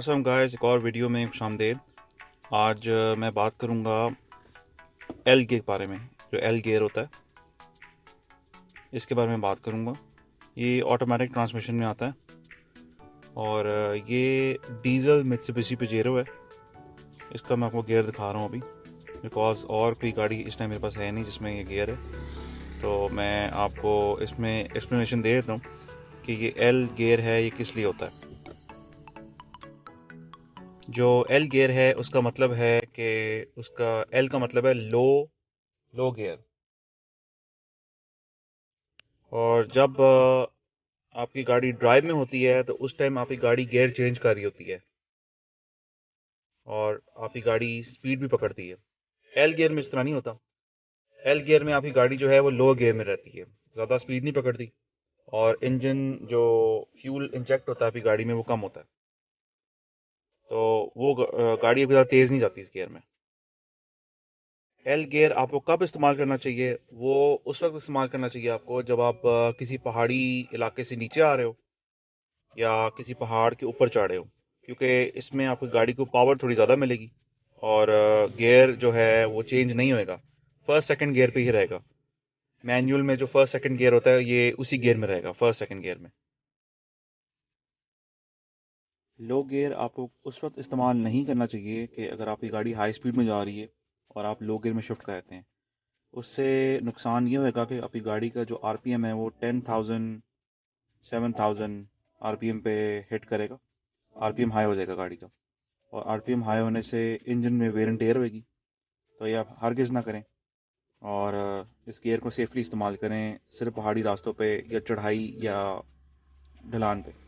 Aslam guys, एक और video में खुशामदीद। आज मैं बात करूंगा एल के बारे में। जो एल गेयर होता है इसके बारे में बात करूंगा। ये ऑटोमेटिक ट्रांसमिशन में आता है और ये डीजल मित्सुबिशी पजेरो है। इसका मैं आपको गियर दिखा रहा हूँ अभी, बिकॉज और कोई गाड़ी इस टाइम मेरे पास है नहीं जिसमें ये गियर है। तो मैं आपको इसमें एक्सप्लेनेशन दे देता हूँ कि ये एल गियर है, ये किस लिए होता है। जो एल गियर है उसका मतलब है कि उसका एल का मतलब है लो गियर। और जब आपकी गाड़ी ड्राइव में होती है तो उस टाइम आपकी गाड़ी गियर चेंज कर रही होती है और आपकी गाड़ी स्पीड भी पकड़ती है। एल गियर में इस तरह नहीं होता। एल गियर में आपकी गाड़ी जो है वो लो गियर में रहती है, ज़्यादा स्पीड नहीं पकड़ती और इंजन जो फ्यूल इंजेक्ट होता है आपकी गाड़ी में वो कम होता है। तो वो गाड़ी ज़्यादा तेज़ नहीं जाती इस गियर में। एल गियर आपको कब इस्तेमाल करना चाहिए? वो उस वक्त इस्तेमाल करना चाहिए आपको जब आप किसी पहाड़ी इलाके से नीचे आ रहे हो या किसी पहाड़ के ऊपर चढ़ रहे हो, क्योंकि इसमें आपकी गाड़ी को पावर थोड़ी ज़्यादा मिलेगी और गियर जो है वो चेंज नहीं होएगा, फर्स्ट सेकंड गियर पे ही रहेगा। मैनुअल में जो फर्स्ट सेकंड गियर होता है ये उसी गियर में रहेगा, फर्स्ट सेकंड गियर में। लो गियर आपको उस वक्त इस्तेमाल नहीं करना चाहिए कि अगर आपकी गाड़ी हाई स्पीड में जा रही है और आप लो गियर में शिफ्ट करते हैं। उससे नुकसान ये होगा कि आपकी गाड़ी का जो आरपीएम है वो 10,000 7,000 आरपीएम पे हिट करेगा। आरपीएम हाई हो जाएगा गाड़ी का और आरपीएम हाई होने से इंजन में वेर एंड टेयर होगी। तो ये आप हरगिज़ ना करें और इस गियर को सेफली इस्तेमाल करें सिर्फ पहाड़ी रास्तों पे या चढ़ाई या ढलान पे।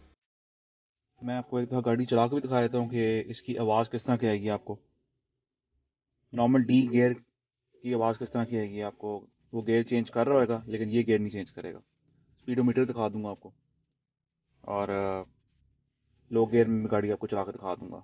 मैं आपको एक दफ़ा गाड़ी चला के भी दिखा देता हूँ कि इसकी आवाज़ किस तरह की आएगी आपको। नॉर्मल डी गियर की आवाज़ किस तरह की आएगी आपको। वो गियर चेंज कर रहा होगा लेकिन ये गियर नहीं चेंज करेगा। स्पीडोमीटर दिखा दूंगा आपको और लो गियर में गाड़ी आपको चला के दिखा दूंगा।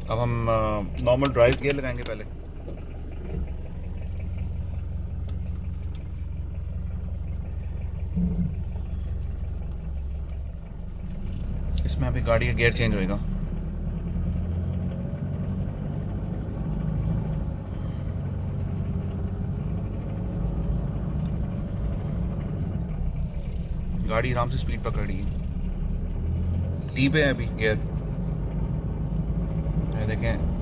अब हम नॉर्मल ड्राइव गियर लगाएंगे पहले। इसमें अभी गाड़ी का गियर चेंज होएगा। गाड़ी आराम से स्पीड पकड़ रही है। ली पे है अभी गियर, ये देखें।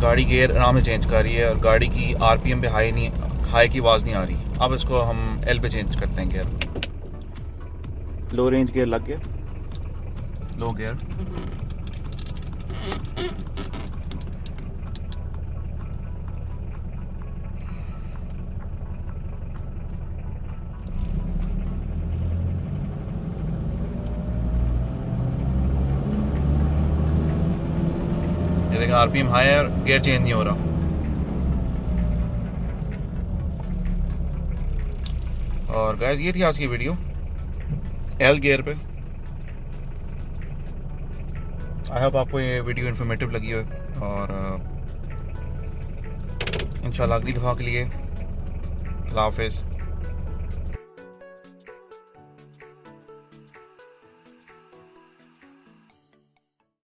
गाड़ी गियर आराम से चेंज कर रही है और गाड़ी की आरपीएम पे हाई की आवाज़ नहीं आ रही। अब इसको हम एल पे चेंज करते हैं गियर। लो रेंज गियर लग गया, लो गियर। ये देखें आरपीएम हाई है और गियर चेंज नहीं हो रहा। और गाइस ये थी आज की वीडियो एल गियर पे। आई होप आपको ये वीडियो इन्फॉर्मेटिव लगी हो और इंशाल्लाह अगली दफ़ा के लिए अल्लाह हाफिज़।